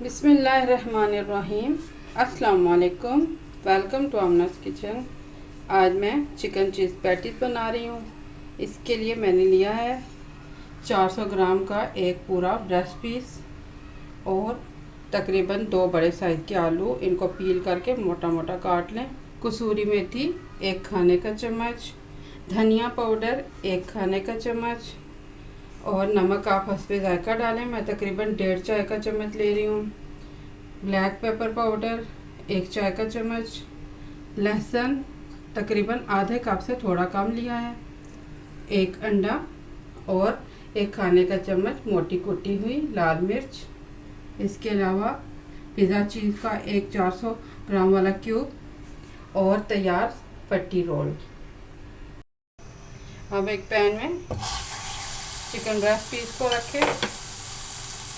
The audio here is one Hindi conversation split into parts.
बिस्मिल्लाहिर्रहमानिर्रहीम। अस्सलाम वालेकुम। Welcome to Amna's kitchen. आज मैं चिकन चीज़ पैटीज बना रही हूँ। इसके लिए मैंने लिया है 400 ग्राम का एक पूरा ब्रेस्ट पीस और तकरीबन 2 बड़े साइज़ के आलू। इनको पील करके मोटा मोटा काट लें। कसूरी मेथी 1 खाने का चम्मच, धनिया पाउडर 1 खाने का चम्मच और नमक आप हस्बे ज़ायका डालें। मैं तकरीबन 1.5 चाय का चम्मच ले रही हूँ। ब्लैक पेपर पाउडर 1 चाय का चम्मच, लहसुन तकरीबन आधे कप से थोड़ा कम लिया है, 1 अंडा और 1 खाने का चम्मच मोटी कुटी हुई लाल मिर्च। इसके अलावा पिज़्ज़ा चीज़ का एक 400 ग्राम वाला क्यूब और तैयार पट्टी रोल। अब एक पैन में चिकन ब्रेस्ट पीस को रखें,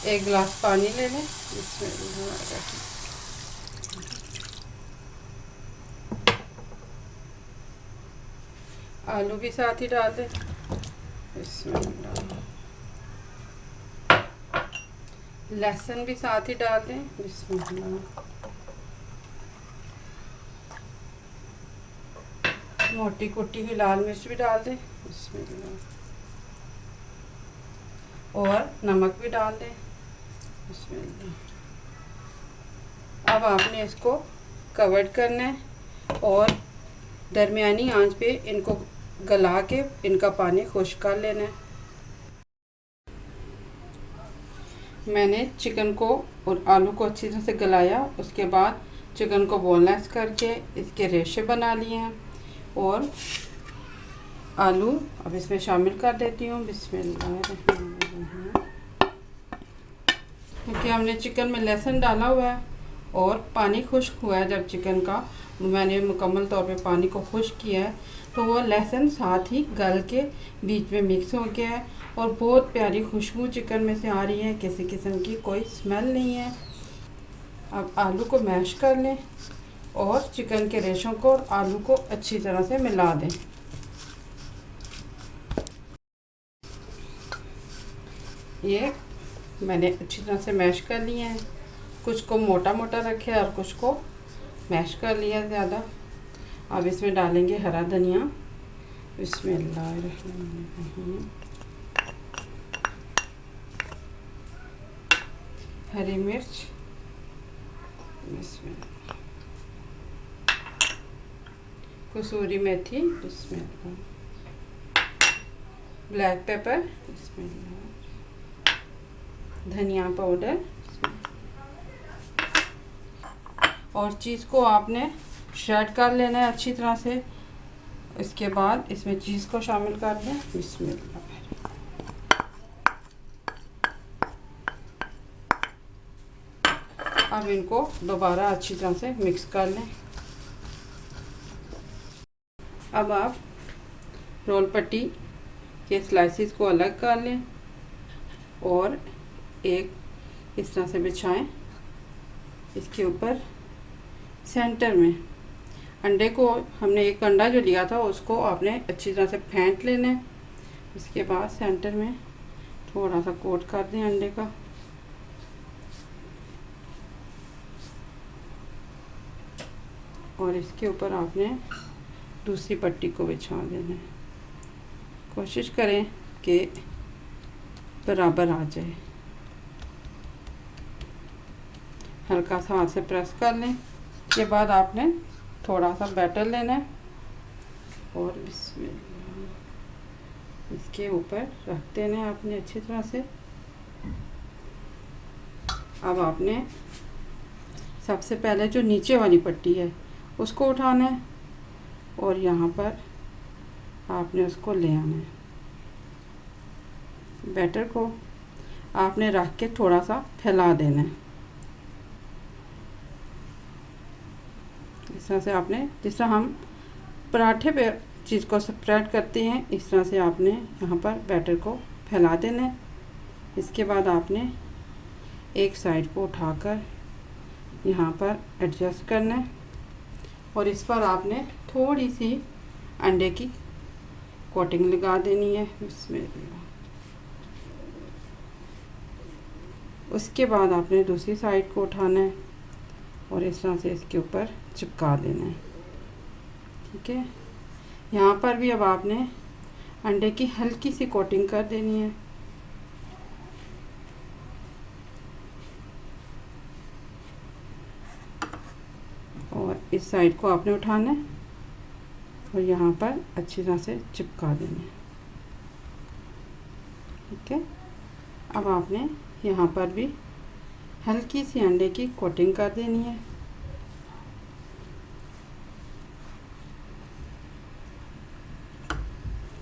1 गिलास पानी ले लें। आलू भी साथ ही डाल दें। लहसुन भी साथ ही डाल दें। मोटी कुटी हुई लाल मिर्च भी डाल दें और नमक भी डाल दें। अब आपने इसको कवर करना है और दरमियानी आंच पे इनको गला के इनका पानी खुश्क कर लेना है। मैंने चिकन को और आलू को अच्छी तरह से गलाया। उसके बाद चिकन को बोनलेस करके इसके रेशे बना लिए हैं और आलू अब इसमें शामिल कर देती हूँ। बिस्मिल्लाहिर्रहमानिर्रहीम। क्योंकि हमने चिकन में लहसुन डाला हुआ है और पानी खुश्क हुआ है, जब चिकन का मैंने मुकम्मल तौर पे पानी को खुश्क किया है तो वो लहसुन साथ ही गल के बीच में मिक्स हो गया है और बहुत प्यारी खुशबू चिकन में से आ रही है। किसी किस्म की कोई स्मेल नहीं है। अब आलू को मैश कर लें और चिकन के रेशों को और आलू को अच्छी तरह से मिला दें। ये मैंने अच्छी तरह से मैश कर लिए हैं। कुछ को मोटा मोटा रखे और कुछ को मैश कर लिया ज़्यादा। अब इसमें डालेंगे हरा धनिया। बिस्मिल्लाहिर्रहमानिर्रहीम। हरी मिर्च, बिस्मिल्लाह। कसूरी मेथी, बिस्मिल्लाह। ब्लैक पेपर, बिस्मिल्लाह। धनिया पाउडर और चीज़ को आपने श्रेड कर लेना है अच्छी तरह से। इसके बाद इसमें चीज़ को शामिल कर दें। बिस्मिल्लाह। अब इनको दोबारा अच्छी तरह से मिक्स कर लें। अब आप रोल पट्टी के स्लाइसिस को अलग कर लें और एक इस तरह से बिछाएं। इसके ऊपर सेंटर में अंडे को, हमने एक अंडा जो लिया था उसको आपने अच्छी तरह से फेंट लेना है। इसके बाद सेंटर में थोड़ा सा कोट कर दें अंडे का और इसके ऊपर आपने दूसरी पट्टी को बिछा देना है। कोशिश करें कि बराबर आ जाए। हल्का सा हाथ से प्रेस कर लें। इसके बाद आपने थोड़ा सा बैटर लेना है और इसके ऊपर रख देना है आपने अच्छी तरह से। अब आपने सबसे पहले जो नीचे वाली पट्टी है उसको उठाना है और यहाँ पर आपने उसको ले आना है। बैटर को आपने रख के थोड़ा सा फैला देना है। इस तरह से आपने, जिस तरह हम पराठे पे चीज़ को स्प्रेड करते हैं, इस तरह से आपने यहाँ पर बैटर को फैला देना है। इसके बाद आपने एक साइड को उठाकर यहाँ पर एडजस्ट करना है और इस पर आपने थोड़ी सी अंडे की कोटिंग लगा देनी है। इसमें उसके बाद आपने दूसरी साइड को उठाना है और इस तरह से इसके ऊपर चिपका देना है। ठीक है, यहाँ पर भी अब आपने अंडे की हल्की सी कोटिंग कर देनी है। और इस साइड को आपने उठाना है और यहाँ पर अच्छी तरह से चिपका देना है। ठीक है, अब आपने यहाँ पर भी हल्की सी अंडे की कोटिंग कर देनी है।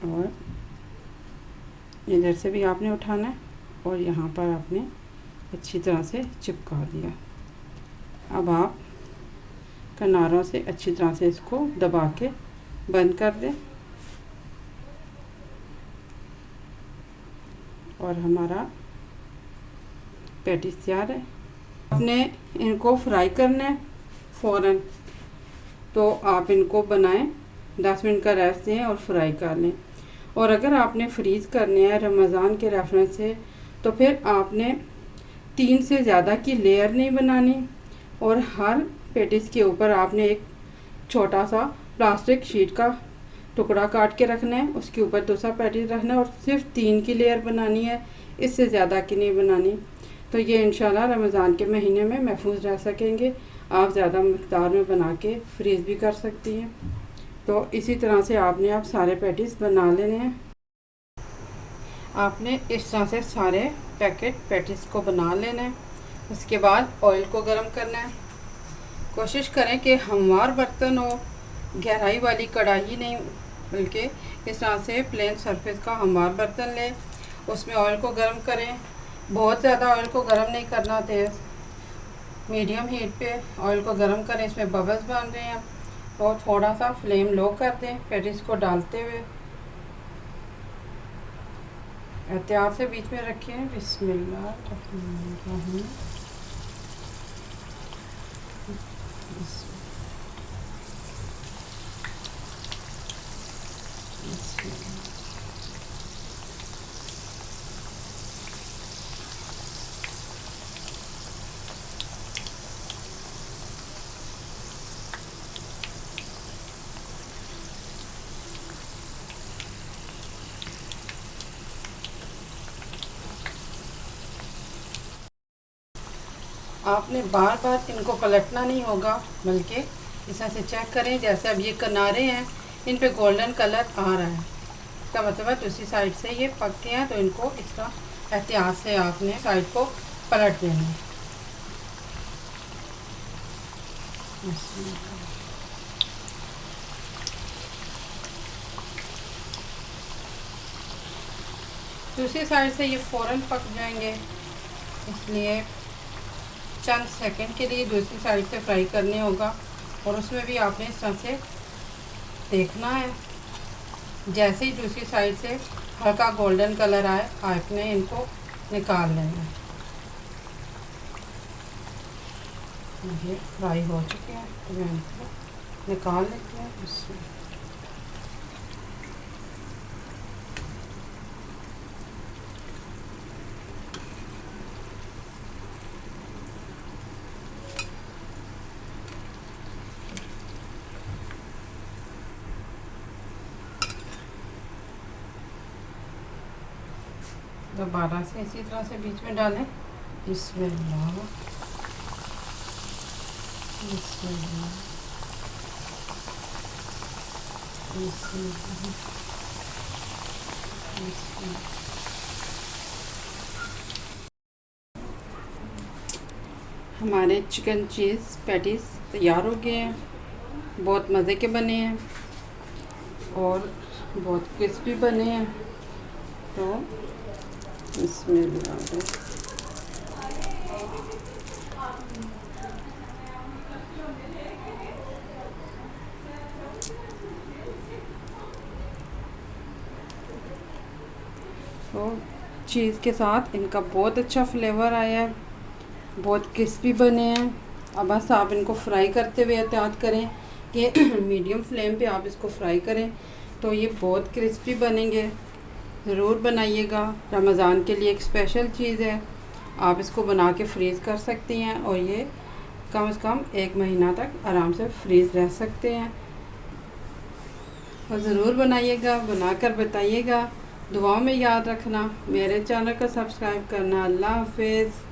और इधर से भी आपने उठाना है और यहाँ पर आपने अच्छी तरह से चिपका दिया। अब आप किनारों से अच्छी तरह से इसको दबा के बंद कर दें और हमारा पैटीज तैयार है। आपने इनको फ्राई करना है फ़ौरन, तो आप इनको बनाएं, 10 मिनट का रेस्ट दें और फ्राई कर लें। और अगर आपने फ्रीज़ करने हैं रमज़ान के रेफरेंस से, तो फिर आपने 3 से ज़्यादा की लेयर नहीं बनानी और हर पैटीज के ऊपर आपने एक छोटा सा प्लास्टिक शीट का टुकड़ा काट के रखना है, उसके ऊपर दूसरा पैटीज रखना है और सिर्फ 3 की लेयर बनानी है, इससे ज़्यादा की नहीं बनानी। तो ये इंशाल्लाह रमज़ान के महीने में महफूज रह सकेंगे। आप ज़्यादा मकदार में बना के फ्रीज़ भी कर सकती हैं। तो इसी तरह से आपने आप सारे पैटीज बना लेने हैं। आपने इस तरह से सारे पैटीज को बना लेना है। उसके बाद ऑयल को गर्म करना है। कोशिश करें कि हमवार बर्तन हो, गहराई वाली कढ़ाई नहीं, बल्कि इस तरह से प्लेन सरफेस का हमवार बर्तन लें। उसमें ऑयल को गर्म करें। बहुत ज़्यादा ऑयल को गर्म नहीं करना, तेज़ मीडियम हीट पे ऑयल को गर्म करें। इसमें बबल्स बन रहे हैं तो थोड़ा सा फ्लेम लो कर दें पैटीज को डालते हुए। एहतियात से बीच में रखें। बिस्मिल्लाह। आपने बार बार इनको पलटना नहीं होगा, बल्कि इस तरह से चेक करें। जैसे अब ये किनारे हैं, इन पे गोल्डन कलर आ रहा है, इसका मतलब है दूसरी साइड से ये पक गए हैं। तो इनको इस तरह एहतियात से आपने साइड को पलट देना है। दूसरी साइड से ये फ़ौरन पक जाएंगे, इसलिए चंद सेकंड के लिए दूसरी साइड से फ्राई करने होगा। और उसमें भी आपने इस तरह से देखना है, जैसे ही दूसरी साइड से हल्का गोल्डन कलर आए आपने इनको निकाल लेना है। ये फ्राई हो चुके हैं तो मैं इनको निकाल लेती हूँ। इसमें दोबारा से इसी तरह से बीच में डालें। बिस्मिल्लाह बिस्मिल्लाह बिस्मिल्लाह बिस्मिल्लाह। हमारे चिकन चीज़ पैटीज तैयार हो गए हैं। बहुत मज़े के बने हैं और बहुत क्रिस्पी बने हैं। तो बिस्मिल्लाह। तो चीज़ के साथ इनका बहुत अच्छा फ्लेवर आया है, बहुत क्रिस्पी बने हैं। अब बस आप इनको फ्राई करते हुए एहतियात करें कि मीडियम फ्लेम पे आप इसको फ्राई करें, तो ये बहुत क्रिस्पी बनेंगे। ज़रूर बनाइएगा, रमज़ान के लिए एक स्पेशल चीज़ है। आप इसको बना के फ्रीज़ कर सकती हैं और ये कम से कम 1 महीना तक आराम से फ्रीज़ रह सकते हैं। और ज़रूर बनाइएगा, बनाकर बताइएगा। दुआओं में याद रखना, मेरे चैनल को सब्सक्राइब करना। अल्लाह हाफिज़।